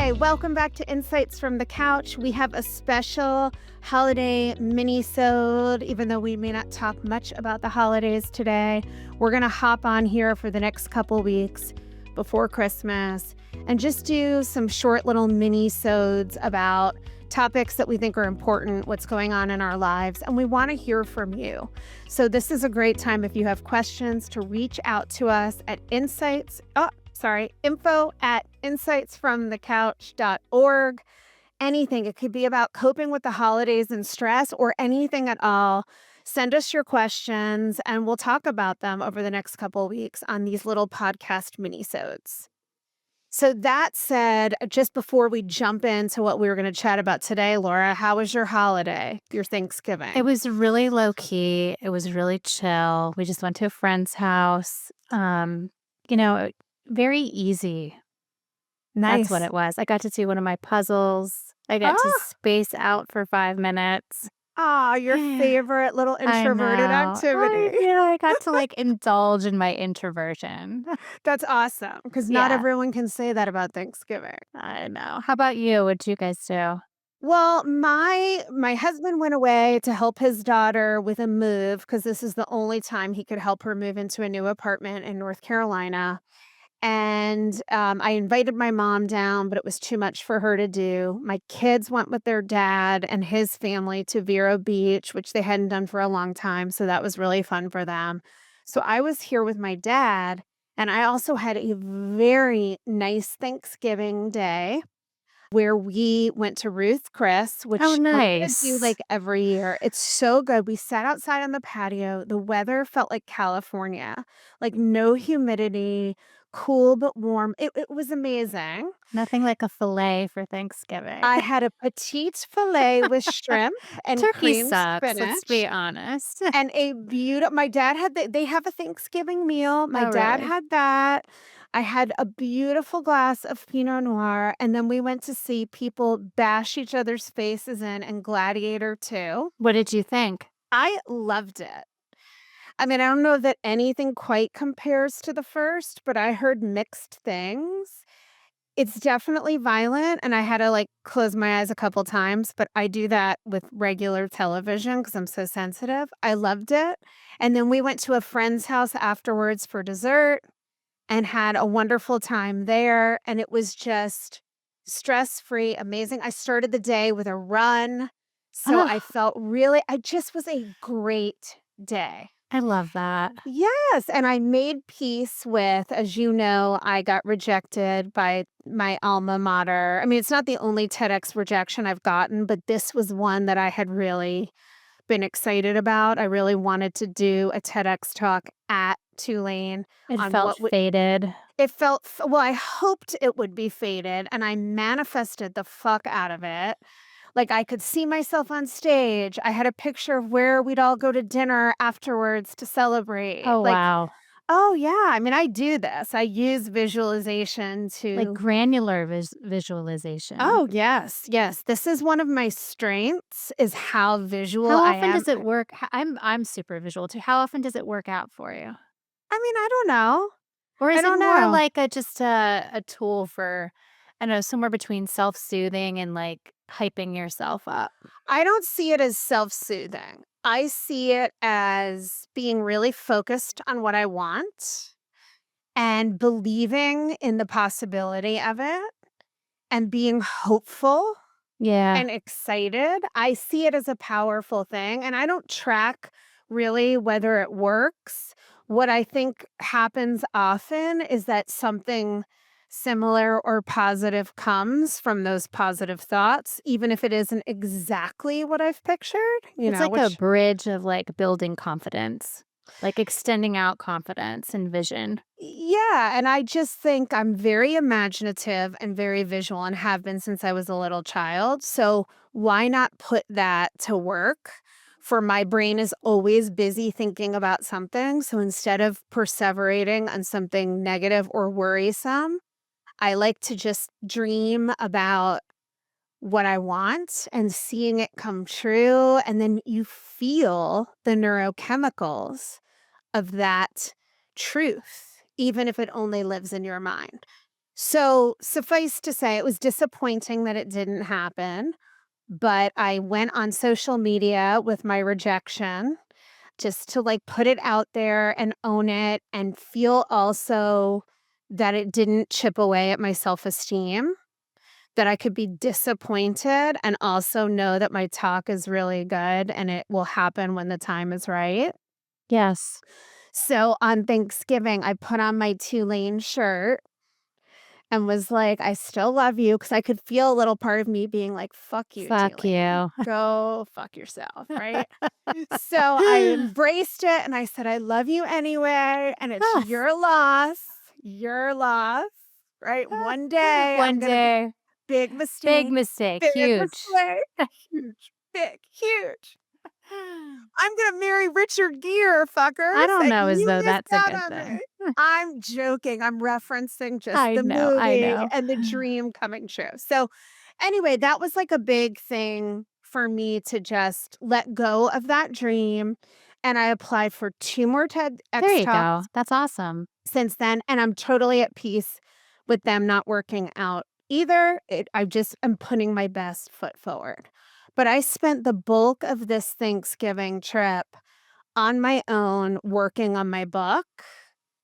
Hi, welcome back to Insights from the Couch. We have a special holiday minisode, even though we may not talk much about the holidays today. We're going to hop on here for the next couple weeks before Christmas and just do some short little minisodes about topics that we think are important, what's going on in our lives, and we want to hear from you. So this is a great time if you have questions to reach out to us at info@insightsfromthecouch.org. Anything. It could be about coping with the holidays and stress or anything at all. Send us your questions and we'll talk about them over the next couple of weeks on these little podcast minisodes. So that said, just before we jump into what we were going to chat about today, Laura, how was your holiday, your Thanksgiving? It was really low key. It was really chill. We just went to a friend's house. Very easy. Nice. That's what it was. I got to do one of my puzzles. I got to space out for 5 minutes. Your favorite little introverted activity. I got to indulge in my introversion. That's awesome because not everyone can say that about Thanksgiving. I know. How about you? What'd you guys do? Well, my husband went away to help his daughter with a move because this is the only time he could help her move into a new apartment in North Carolina. And I invited my mom down, but it was too much for her to do. My kids went with their dad and his family to Vero Beach, which they hadn't done for a long time. So that was really fun for them. So I was here with my dad, and I also had a very nice Thanksgiving day where we went to Ruth Chris, which Oh, we're gonna nice. do every year. It's so good. We sat outside on the patio. The weather felt like California, no humidity, cool but warm. It was amazing. Nothing like a filet for Thanksgiving. I had a petite filet with shrimp and Turkey cream sucks, let's be spinach honest. and my dad had they have a Thanksgiving meal. My Oh, dad really? had that. I had a beautiful glass of Pinot Noir, and then we went to see people bash each other's faces in and Gladiator 2. What did you think? I loved it. I mean, I don't know that anything quite compares to the first, but I heard mixed things. It's definitely violent, and I had to, close my eyes a couple times, but I do that with regular television because 'cause I'm so sensitive. I loved it, and then we went to a friend's house afterwards for dessert and had a wonderful time there, and it was just stress-free, amazing. I started the day with a run, so I felt I just was a great day. I love that. Yes, and I made peace with, as you know, I got rejected by my alma mater. I mean, it's not the only TEDx rejection I've gotten, but this was one that I had really been excited about. I really wanted to do a TEDx talk at Tulane It on felt faded. it felt well, I hoped it would be faded, and I manifested the fuck out of it. I could see myself on stage. I had a picture of where we'd all go to dinner afterwards to celebrate. Oh, wow. Oh, yeah. I mean, I do this. I use visualization Like to granular visualization. Oh, yes, yes. This is one of my strengths is how visual How I often am. does it work? I'm super visual too. How often does it work out for you? I mean, I don't know. Or I is it don't more know. like just a tool for, I don't know, somewhere between self-soothing and hyping yourself up? I don't see it as self-soothing. I see it as being really focused on what I want and believing in the possibility of it and being hopeful Yeah. and excited. I see it as a powerful thing, and I don't track really whether it works. What I think happens often is that something similar or positive comes from those positive thoughts, even if it isn't exactly what I've pictured, It's like a which bridge of building confidence, extending out confidence and vision. yeah, and I just think I'm very imaginative and very visual and have been since I was a little child. So why not put that to work? For my brain is always busy thinking about something. So instead of perseverating on something negative or worrisome, I like to just dream about what I want and seeing it come true. And then you feel the neurochemicals of that truth, even if it only lives in your mind. So, suffice to say, it was disappointing that it didn't happen, but I went on social media with my rejection just to, like, put it out there and own it and feel also that it didn't chip away at my self-esteem, that I could be disappointed and also know that my talk is really good and it will happen when the time is right. Yes. So, on Thanksgiving, I put on my Tulane shirt and was like, "I still love you," because I could feel a little part of me being like, "Fuck you, Fuck Tulane. you. Go fuck yourself," right? So, I embraced it and I said, "I love you anyway, and it's Yes. your loss, right? One day, I'm One gonna be day. big Big mistake, mistake. big Huge. mistake, huge, big, huge. I'm gonna marry Richard Gere, fuckers, I don't and know as you though missed that's a out good on thing. me." I'm joking, I'm referencing just I the know, I movie know. and the dream coming true. So, anyway, that was, like, a big thing for me to just let go of that dream, and I applied for 2 more There TEDx you go. Talks That's awesome. since then, and I'm totally at peace with them not working out either. I just am putting my best foot forward. But I spent the bulk of this Thanksgiving trip on my own working on my book.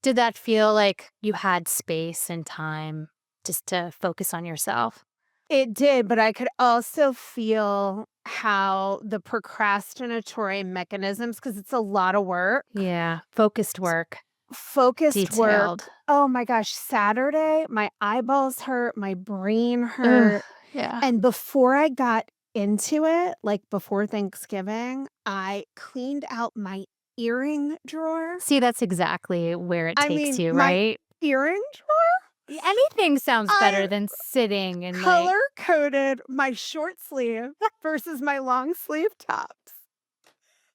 Did that feel like you had space and time just to focus on yourself? It did, but I could also feel how the procrastinatory mechanisms, because it's a lot of work, Yeah. Focused work. focused work. Detailed. Oh my gosh, Saturday, my eyeballs hurt, my brain Ugh. hurt. Yeah. And before I got into it, like before Thanksgiving, I cleaned out my earring drawer. See, that's exactly where it I takes mean, you, my right? earring drawer? Anything sounds better I than sitting and like, color coded my short sleeve versus my long sleeve tops.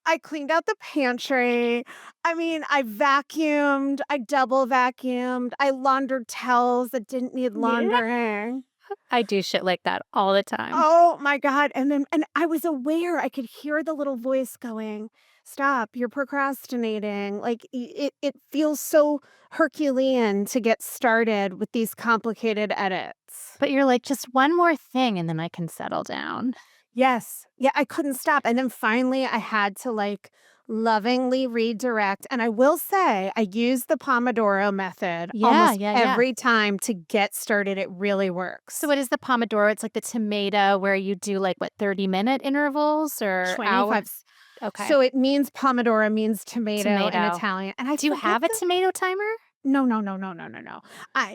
I cleaned out the pantry. I mean, I vacuumed, I double vacuumed, I laundered towels that didn't need yeah, laundering. I do shit like that all the time. Oh my god, and I was aware, I could hear the little voice going, "Stop, you're procrastinating." Like, it feels so Herculean to get started with these complicated edits. But you're like, just one more thing and then I can settle down. Yes. Yeah, I couldn't stop, and then finally, I had to, like, lovingly redirect, and I will say, I use the Pomodoro method Yeah, almost yeah, yeah. every time to get started, it really So works. what is the Pomodoro? It's like the tomato where you do like what, 30-minute intervals or hour? 25 s Okay. so it means Pomodoro means tomato in Tomato. Italian, and I Do you forget have a the tomato timer? no, no, no, no, no, no, no.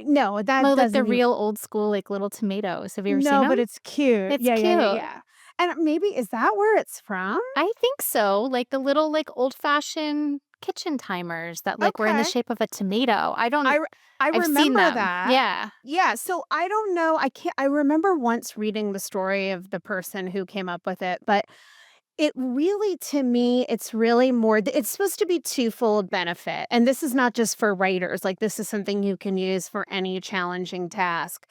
No, that No, like the doesn't even real old school, like little tomatoes. Have you ever seen no, but them? it's cute. It's Yeah, yeah, yeah, cute. yeah. And maybe is that where it's from? I think so. Like the little like old fashioned kitchen timers that like were in the Okay. shape of a tomato. I re I I've seen remember them. that. Yeah. Yeah, so I don't know, I remember once reading the story of the person who came up with it, but it really to me, it's really more it's supposed to be twofold benefit, and this is not just for writers, like, this is something you can use for any challenging task.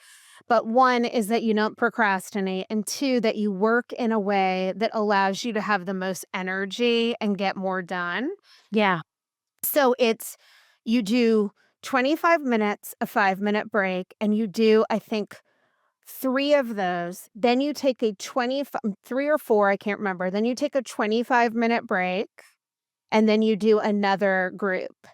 But 1 is that you don't procrastinate, and 2, that you work in a way that allows you to have the most energy and get more done. Yeah. So it's you do 25 minutes, a 5-minute break, and you do, I think, 3 of those. Then you take a 3 or 4, I can't remember. Then you take a 25-minute break, and then you do another group.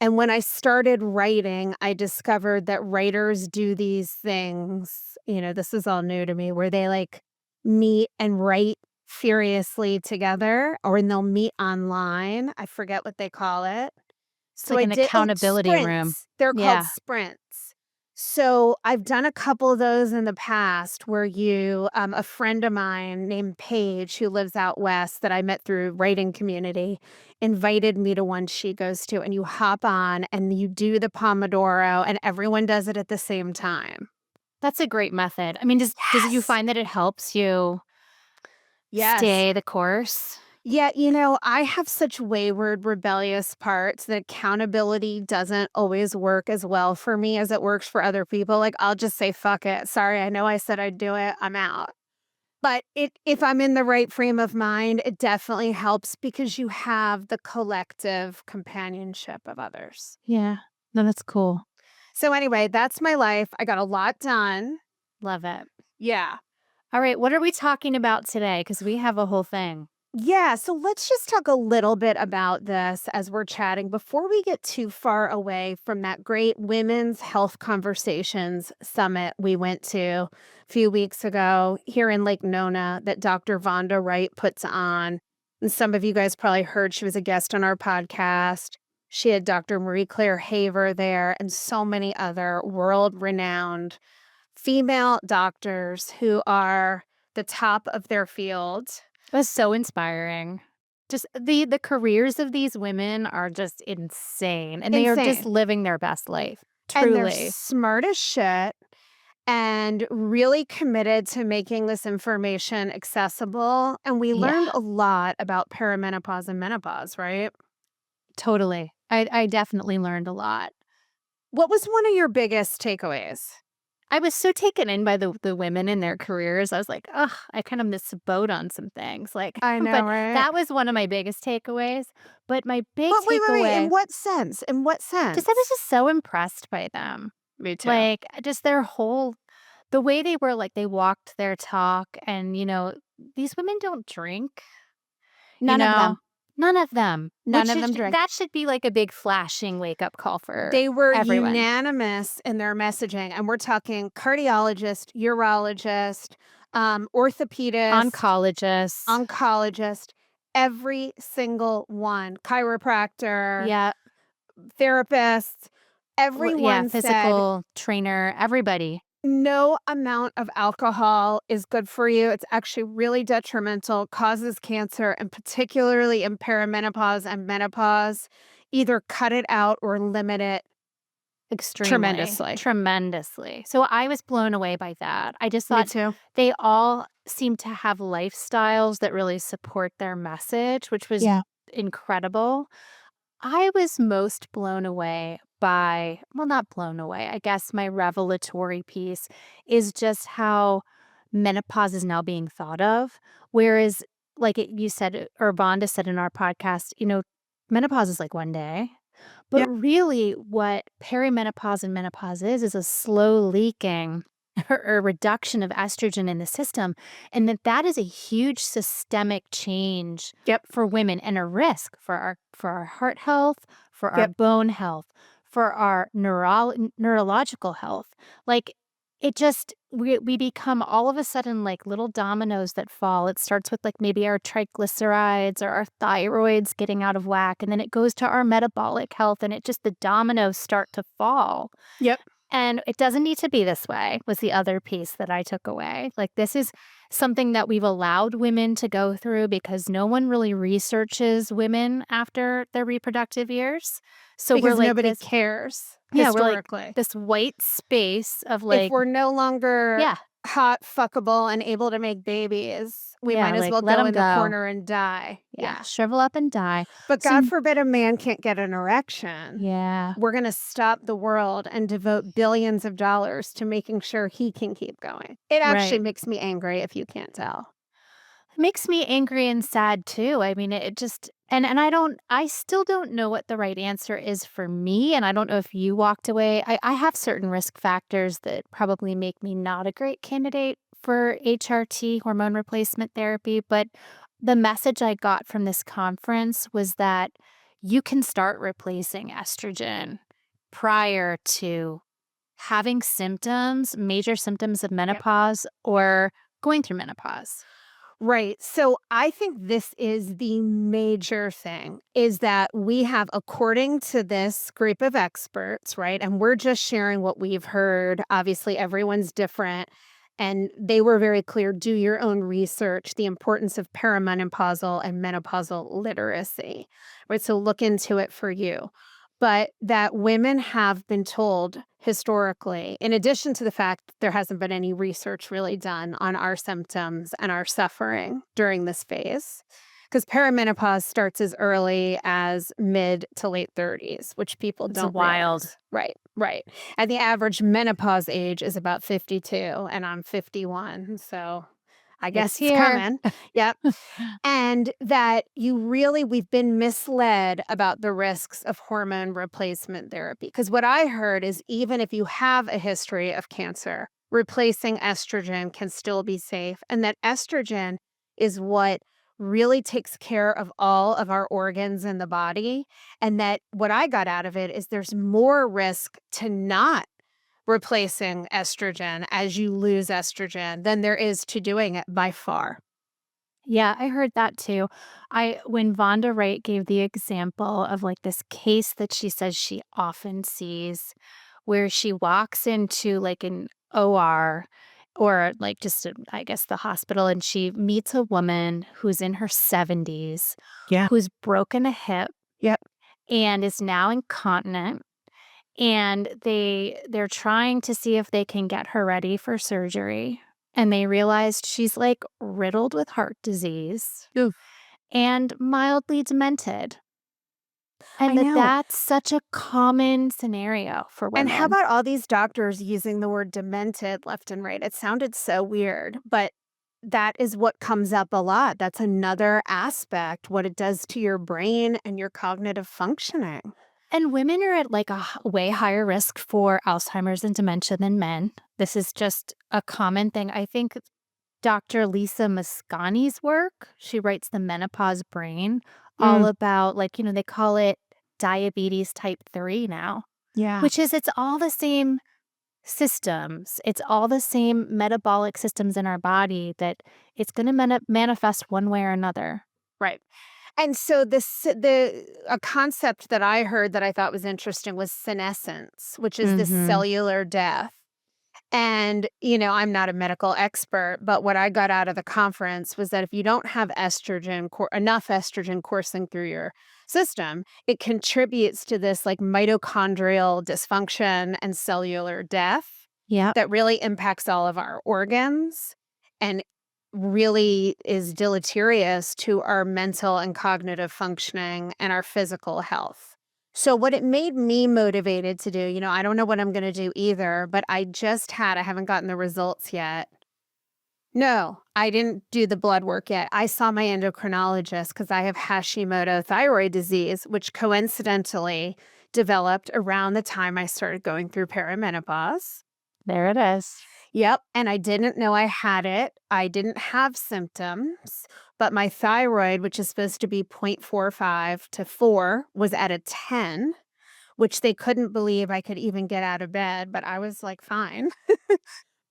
And when I started writing, I discovered that writers do these things, this is all new to me, where they, like, meet and write furiously together, or and they'll meet online. I forget what they call it. It's So like I an did accountability room. sprints. They're called Yeah. sprints. So I've done a couple of those in the past where a friend of mine named Paige, who lives out west that I met through writing community, invited me to one she goes to, and you hop on and you do the Pomodoro and everyone does it at the same time. That's a great method. I mean, does you Yes. find that it helps you Yes. stay the course? Yeah, I have such wayward, rebellious parts that accountability doesn't always work as well for me as it works for other people. Like, I'll just say, fuck it. Sorry, I know I said I'd do it. I'm out. But if I'm in the right frame of mind, it definitely helps because you have the collective companionship of others. Yeah. No, that's cool. So anyway, that's my life. I got a lot done. Love it. Yeah. All right, what are we talking about today? Because we have a whole thing. Yeah, so let's just talk a little bit about this as we're chatting before we get too far away from that great Women's Health Conversations Summit we went to a few weeks ago here in Lake Nona that Dr. Vonda Wright puts on. And some of you guys probably heard she was a guest on our podcast. She had Dr. Marie Claire Haver there and so many other world renowned female doctors who are the top of their field. It was so inspiring. Just the careers of these women are just insane, and they are just Insane. living their best life, And they're truly. smart as shit and really committed to making this information accessible. And we Yeah, learned a lot about perimenopause and menopause, right? totally. I definitely learned a lot. What was one of your biggest takeaways? I was so taken in by the women and their careers. I was like, "Ugh, I kind of missed the boat on some things." Like, I know, but right? that was one of my biggest takeaways. But my big But wait. In takeaway, what sense? In what just I was sense? just so impressed by them. Me too. Like, just their whole the way they were, like, they walked their talk and, these women don't drink, you None of know? them. None of them, None of them drink. that should be, like, a big flashing wake-up call for They were everyone. unanimous in their messaging, and we're talking cardiologist, urologist, orthopedist, Oncologists. oncologist, every single one, chiropractor, Yeah. therapist, Yeah, everyone said physical trainer, everybody. no amount of alcohol is good for you. It's actually really detrimental, causes cancer, and particularly in perimenopause and menopause, either cut it out or limit it Extremely, tremendously. tremendously. So I was blown away by that. I just Me thought too. they all seem to have lifestyles that really support their message, which was Yeah. incredible. I was most blown away by, well, not blown away. I guess my revelatory piece is just how menopause is now being thought of. Whereas, like you said, or Vonda said in our podcast, menopause is like one day. But Yeah. really, what perimenopause and menopause is a slow leaking or reduction of estrogen in the system, and that is a huge systemic change Yep. for women and a risk for our heart health, for our Yep. bone health, for our neurological health. Like, it just we become all of a sudden like little dominoes that fall. It starts with like maybe our triglycerides or our thyroids getting out of whack, and then it goes to our metabolic health, and it just the dominoes start to fall. Yep. And it doesn't need to be this way was the other piece that I took away. Like, this is something that we've allowed women to go through because no one really researches women after their reproductive years. So we're Because like nobody this, cares yeah, we're like historically. this white space of If like, we're no longer yeah, hot, fuckable, and able to make babies, we yeah, might as like well let go them in the go. corner and die. Yeah, Yeah. shrivel up and die. But So, God forbid a man can't get an erection. yeah, We're gonna stop the world and devote billions of dollars to making sure he can keep going. It actually right. makes me angry if you can't tell. It makes me angry and sad too. I mean, it just and I still don't know what the right answer is for me, and I don't know if you walked away. I have certain risk factors that probably make me not a great candidate for HRT, hormone replacement therapy, but the message I got from this conference was that you can start replacing estrogen prior to having symptoms, major symptoms of Yep. menopause or going through menopause. Right. So I think this is the major thing is that we have, according to this group of experts, right? And we're just sharing what we've heard. Obviously, everyone's different. And they were very clear do your own research, the importance of perimenopausal and menopausal literacy, right? So look into it for you. But that women have been told historically, in addition to the fact there hasn't been any research really done on our symptoms and our suffering during this phase, because perimenopause starts as early as mid to late 30s, which people It's don't wild. realize. Right, right. And the average menopause age is about 52, and I'm 51. So I It's guess it's here. coming. Yep. And that we've been misled about the risks of hormone replacement therapy. Because what I heard is even if you have a history of cancer, replacing estrogen can still be safe, and that estrogen is what really takes care of all of our organs in the body. And that what I got out of it is there's more risk to not replacing estrogen as you lose estrogen than there is to doing it by far. Yeah, I heard that too. I when Vonda Wright gave the example of like this case that she says she often sees where she walks into like an OR or like just I guess the hospital and she meets a woman who's in her 70s Yeah. who's broken a hip Yep. and is now incontinent and they're trying to see if they can get her ready for surgery and they realized she's like riddled with heart disease Oof. and mildly demented I and know. that's such a common scenario for And how women. about all these doctors using the word demented left and right? It sounded so weird, but that is what comes up a lot. That's another aspect, what it does to your brain and your cognitive functioning. And women are at like a way higher risk for Alzheimer's and dementia than men. This is just a common thing. I think Dr. Lisa Mosconi's work, she writes The Menopause Brain, all Mm, about like, they call it diabetes type 3 now, yeah. which is it's all the same systems. It's all the same metabolic systems in our body that it's going to manifest one way or another. Right. And so the a concept that I heard that I thought was interesting was senescence, which is this Mhm. cellular death. And, I'm not a medical expert, but what I got out of the conference was that if you don't have enough estrogen coursing through your system, it contributes to this like mitochondrial dysfunction and cellular death Yep. that really impacts all of our organs and really is deleterious to our mental and cognitive functioning and our physical health. So what it made me motivated to do, I don't know what I'm gonna do either, but I haven't gotten the results yet. No, I didn't do the blood work yet. I saw my endocrinologist because I have Hashimoto thyroid disease, which coincidentally developed around the time I started going through perimenopause. There it is. Yep, and I didn't know I had it. I didn't have symptoms, but my thyroid, which is supposed to be 0.45 to 4, was at a 10, which they couldn't believe I could even get out of bed, but I was like, "Fine."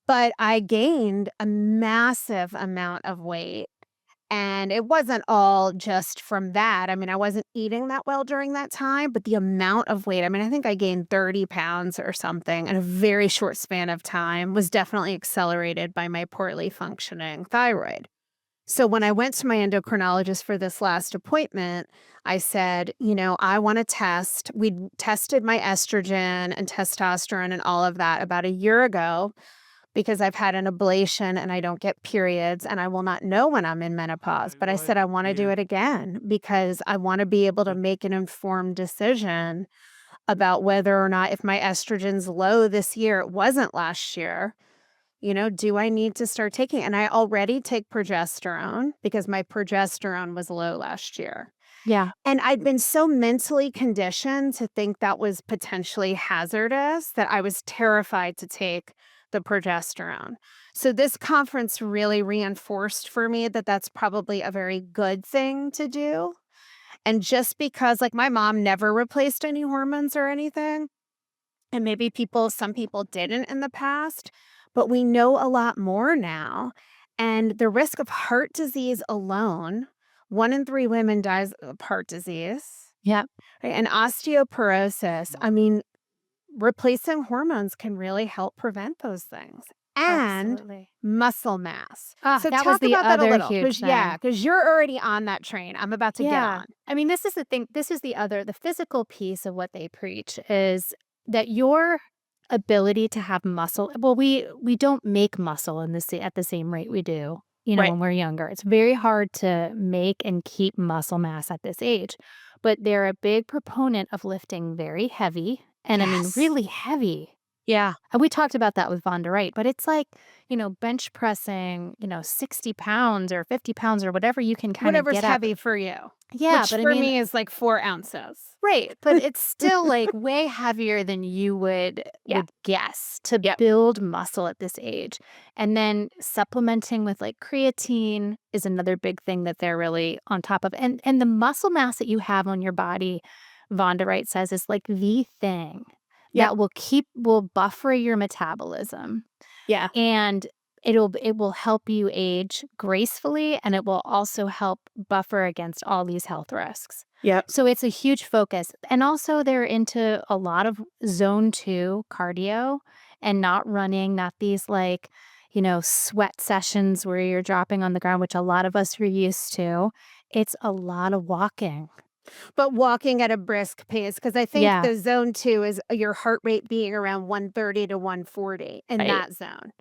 But I gained a massive amount of weight, and it wasn't all just from that. I mean, I wasn't eating that well during that time, but the amount of weight, I mean, I think I gained 30 pounds or something in a very short span of time was definitely accelerated by my poorly functioning thyroid. So when I went to my endocrinologist for this last appointment, I said, I want to test. We tested my estrogen and testosterone and all of that about a year ago because I've had an ablation and I don't get periods and I will not know when I'm in menopause. But I said, I want to do it again because I want to be able to make an informed decision about whether or not if my estrogen's low this year, it wasn't last year. Do I need to start taking? And I already take progesterone because my progesterone was low last year. Yeah. And I'd been so mentally conditioned to think that was potentially hazardous that I was terrified to take the progesterone. So this conference really reinforced for me that that's probably a very good thing to do. And just because like my mom never replaced any hormones or anything, and maybe some people didn't in the past, but we know a lot more now. And the risk of heart disease alone, 1 in 3 women dies of heart disease, Yep. right? And osteoporosis, I mean, replacing hormones can really help prevent those things. And Absolutely. muscle mass. Ah, So that was talk the about that a other little, huge because yeah, thing. because you're already on that train. I'm about to get Yeah. on. I mean, this is the thing. This is the physical piece of what they preach is that your ability to have muscle, well, we don't make muscle at the same rate we do, Right. when we're younger. It's very hard to make and keep muscle mass at this age. But they're a big proponent of lifting very heavy and I mean Yes. really heavy. Yeah. And we talked about that with Vonda Wright, but it's like, bench pressing, 60 pounds or 50 pounds or whatever you can kind of Whatever's get up. heavy for you, Yeah, which but I for mean, me is like 4 ounces. right, but it's still like way heavier than you would Yeah. guess to Yep. build muscle at this age. And then supplementing with like creatine is another big thing that they're really on top of. And the muscle mass that you have on your body, Vonda Wright says, is like the thing Yep. that will buffer your metabolism, Yeah. and it will help you age gracefully, and it will also help buffer against all these health risks. Yep. So it's a huge focus. And also they're into a lot of zone 2 cardio and not running, not these like, sweat sessions where you're dropping on the ground, which a lot of us are used to. It's a lot of walking. But walking at a brisk pace, because I think Yeah, the zone 2 is your heart rate being around 130 to 140 in right. that zone.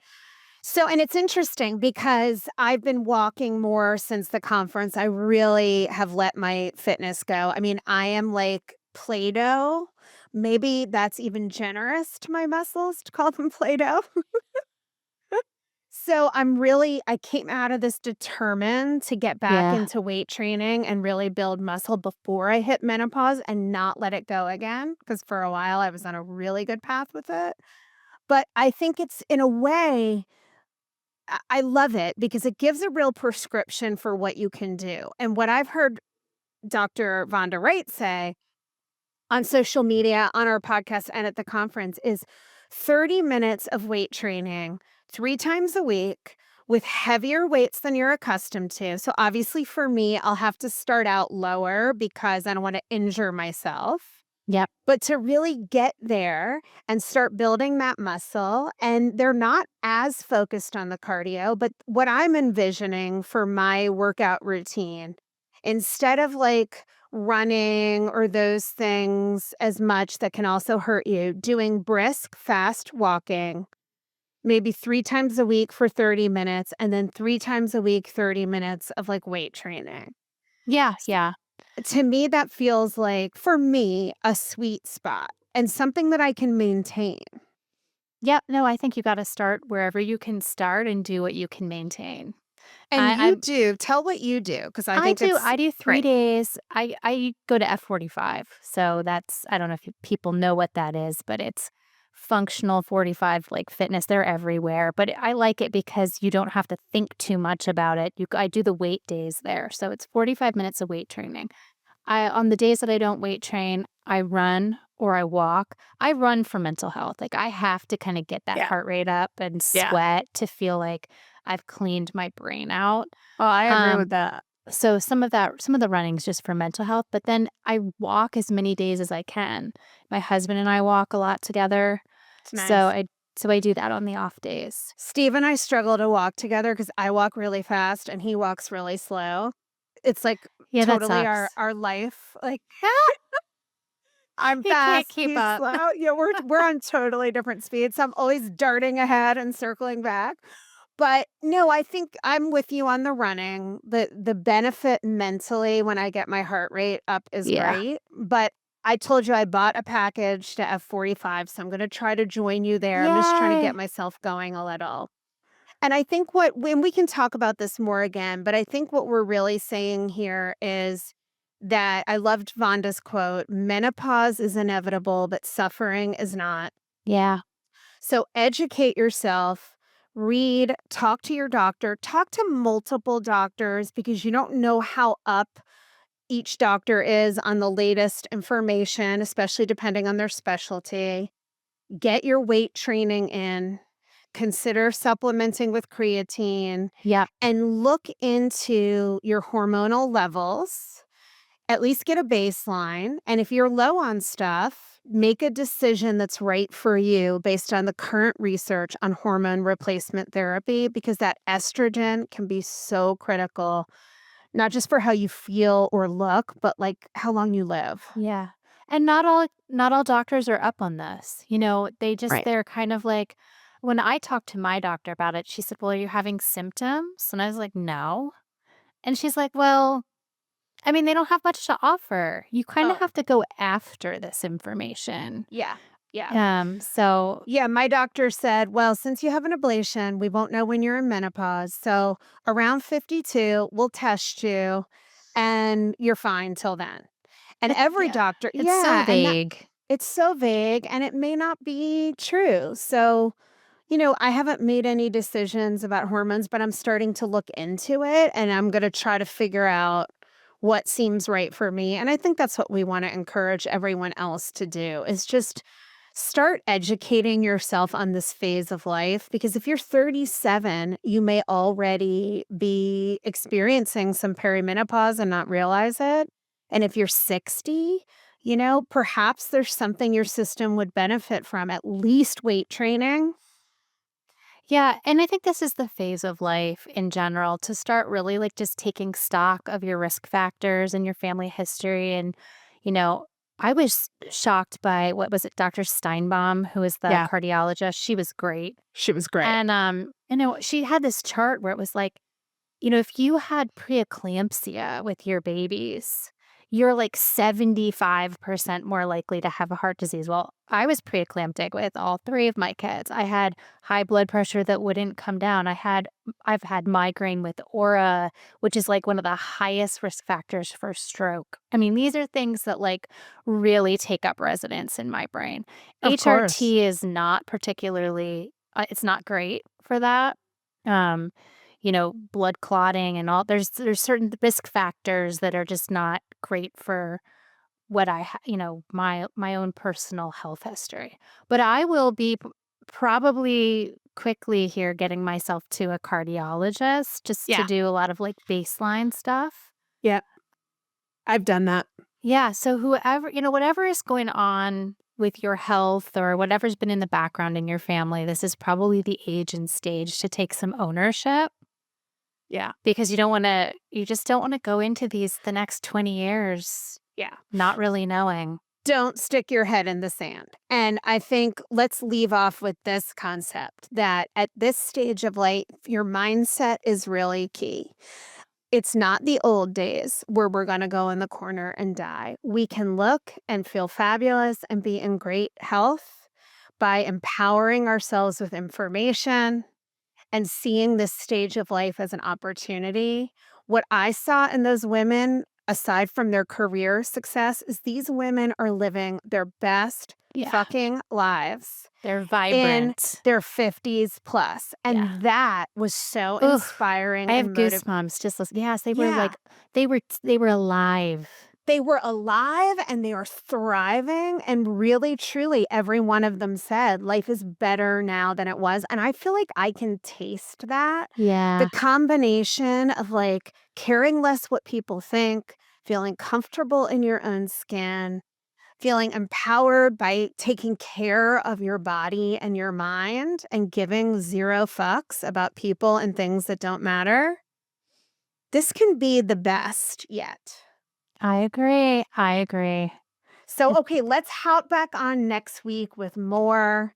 So and it's interesting because I've been walking more since the conference. I really have let my fitness go. I mean, I am like Play-Doh. Maybe that's even generous to my muscles to call them Play-Doh. So I came out of this determined to get back Yeah. into weight training and really build muscle before I hit menopause and not let it go again. Because for a while I was on a really good path with it. But I think it's in a way, I love it because it gives a real prescription for what you can do. And what I've heard Dr. Vonda Wright say on social media, on our podcast, and at the conference is 30 minutes of weight training 3 times a week with heavier weights than you're accustomed to. So, obviously, for me, I'll have to start out lower because I don't want to injure myself. Yep. But to really get there and start building that muscle, and they're not as focused on the cardio, but what I'm envisioning for my workout routine, instead of like running or those things as much that can also hurt you, doing brisk, fast walking, maybe 3 times a week for 30 minutes, and then 3 times a week, 30 minutes of like weight training. Yeah, yeah. To me, that feels like, for me, a sweet spot and something that I can maintain. Yep, no, I think you gotta start wherever you can start and do what you can maintain. And I you I'm do. Tell what you do because I I think do it's I do 3 great. days. I go to F45, so that's I don't know if people know what that is, but it's functional 45, like, fitness. They're everywhere, but I like it because you don't have to think too much about it. I do the weight days there, so it's 45 minutes of weight training. I On the days that I don't weight train, I run or I walk. I run for mental health. Like, I have to kinda get that Yeah. heart rate up and Yeah. sweat to feel like I've cleaned my brain out. Oh, I agree with Um, that. so some of the running's just for mental health, but then I walk as many days as I can. My husband and I walk a lot together, It's so nice. I do that on the off days. Steve and I struggle to walk together because I walk really fast and he walks really slow. It's like Yeah, that totally our sucks. our life. Like I'm You can't fast, keep he's up. slow. Yeah, we're on totally different speeds. So I'm always darting ahead and circling back. But no, I think I'm with you on the running. The benefit mentally when I get my heart rate up is Yeah. great. But I told you I bought a package to F45, so I'm gonna try to join you there. I'm just trying to get Yay. myself going a little. And I think what when we can talk about this more again, but I think what we're really saying here is that I loved Vonda's quote, menopause is inevitable, but suffering is not. Yeah. So educate yourself, read, talk to your doctor, talk to multiple doctors because you don't know how up each doctor is on the latest information, especially depending on their specialty. Get your weight training in, consider supplementing with creatine, Yep. and look into your hormonal levels. At least get a baseline. And if you're low on stuff, make a decision that's right for you based on the current research on hormone replacement therapy, because that estrogen can be so critical, not just for how you feel or look, but like how long you live. Yeah. And not all doctors are up on this. Right. They're kind of like when I talked to my doctor about it, she said, "Well, are you having symptoms?" And I was like, "No." And she's like, "Well, I mean, they don't have much to offer. You kind of Oh, have to go after this information." yeah. Yeah. So Yeah, my doctor said, "Well, since you have an ablation, we won't know when you're in menopause. So around 52, we'll test you and you're fine till then." And every yeah, doctor, it's so yeah, and that vague. it's so vague and it may not be true. So, I haven't made any decisions about hormones, but I'm starting to look into it and I'm going to try to figure out what seems right for me. And I think that's what we want to encourage everyone else to do is just start educating yourself on this phase of life because if you're 37, you may already be experiencing some perimenopause and not realize it. And if you're 60, perhaps there's something your system would benefit from, at least weight training. Yeah, and I think this is the phase of life in general to start really like just taking stock of your risk factors and your family history. And, you know, I was shocked by what was it, Dr. Steinbaum, who is the Yeah, cardiologist. She was great. she was great. And she had this chart where it was like, if you had preeclampsia with your babies, you're like 75% more likely to have a heart disease. Well, I was preeclamptic with all three of my kids. I had high blood pressure that wouldn't come down. I've had migraine with aura, which is like one of the highest risk factors for stroke. I mean, these are things that like really take up residence in my brain. Of course. HRT is not particularly it's not great for that. Um blood clotting and all there's certain risk factors that are just not great for what my own personal health history. But I will be probably quickly here getting myself to a cardiologist just to Yeah. do a lot of like baseline stuff. Yeah, I've done that. Yeah, so whatever is going on with your health or whatever's been in the background in your family, this is probably the age and stage to take some ownership. Yeah. Because you just don't wanna go into the next 20 years Yeah. not really knowing. Don't stick your head in the sand. And I think let's leave off with this concept that at this stage of life, your mindset is really key. It's not the old days where we're going to go in the corner and die. We can look and feel fabulous and be in great health by empowering ourselves with information and seeing this stage of life as an opportunity. What I saw in those women, aside from their career success, is these women are living their best Yeah, fucking lives they're in vibrant. their 50s plus. Yeah. And that was so Ugh, inspiring I have and goosebumps just yes, they were Yeah. like they were alive. They were alive and they are thriving. And really, truly, every one of them said, life is better now than it was. And I feel like I can taste that. The Yeah. combination of like caring less what people think, feeling comfortable in your own skin, feeling empowered by taking care of your body and your mind, and giving zero fucks about people and things that don't matter. This can be the best yet. I agree. So, okay, let's hop back on next week with more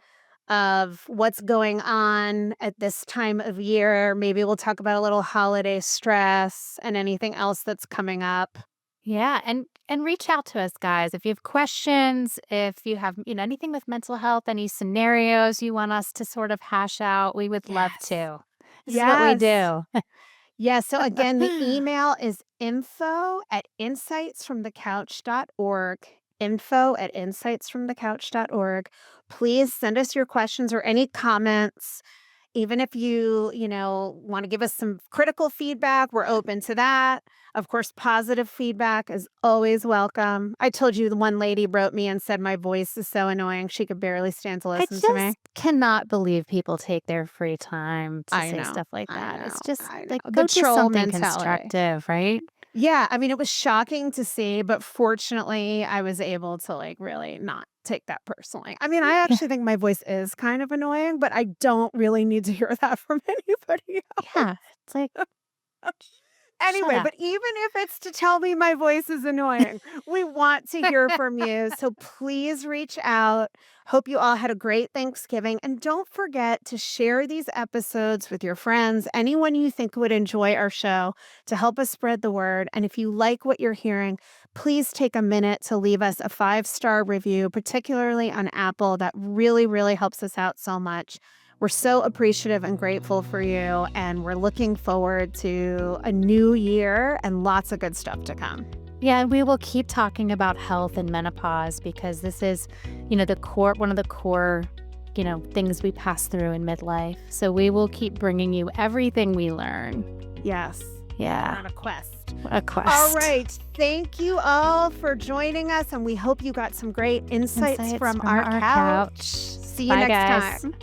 of what's going on at this time of year. Maybe we'll talk about a little holiday stress and anything else that's coming up. Yeah, and reach out to us, guys, if you have questions, if you have, anything with mental health, any scenarios you want us to sort of hash out, we would love Yes. to. This is what we Yes. do. Yes. So, again, the email is info@insightsfromthecouch.org. Info@insightsfromthecouch.org. Please send us your questions or any comments. Even if you wanna give us some critical feedback, we're open to that. Of course, positive feedback is always welcome. I told you the one lady wrote me and said my voice is so annoying, she could barely stand to I listen to me. just cannot believe people take their free time to I say know, stuff like I that. know, It's just I like know. The go do troll something mentality. constructive, right? Yeah, I mean, it was shocking to see, but fortunately, I was able to, like, really not take that personally. I mean, I Yeah. actually think my voice is kind of annoying, but I don't really need to hear that from anybody else. Yeah. It's like Shut Anyway, up. but even if it's to tell me my voice is annoying, we want to hear from you. So please reach out. Hope you all had a great Thanksgiving. And don't forget to share these episodes with your friends, anyone you think would enjoy our show to help us spread the word. And if you like what you're hearing, please take a minute to leave us a 5-star review, particularly on Apple. That really, really helps us out so much. We're so appreciative and grateful for you, and we're looking forward to a new year and lots of good stuff to come. Yeah, and we will keep talking about health and menopause because this is, one of the core, things we pass through in midlife. So we will keep bringing you everything we learn. Yes. Yeah. We're on a quest. A quest. All right. Thank you all for joining us, and we hope you got some great insights from our couch. See you Bye, next guys. time.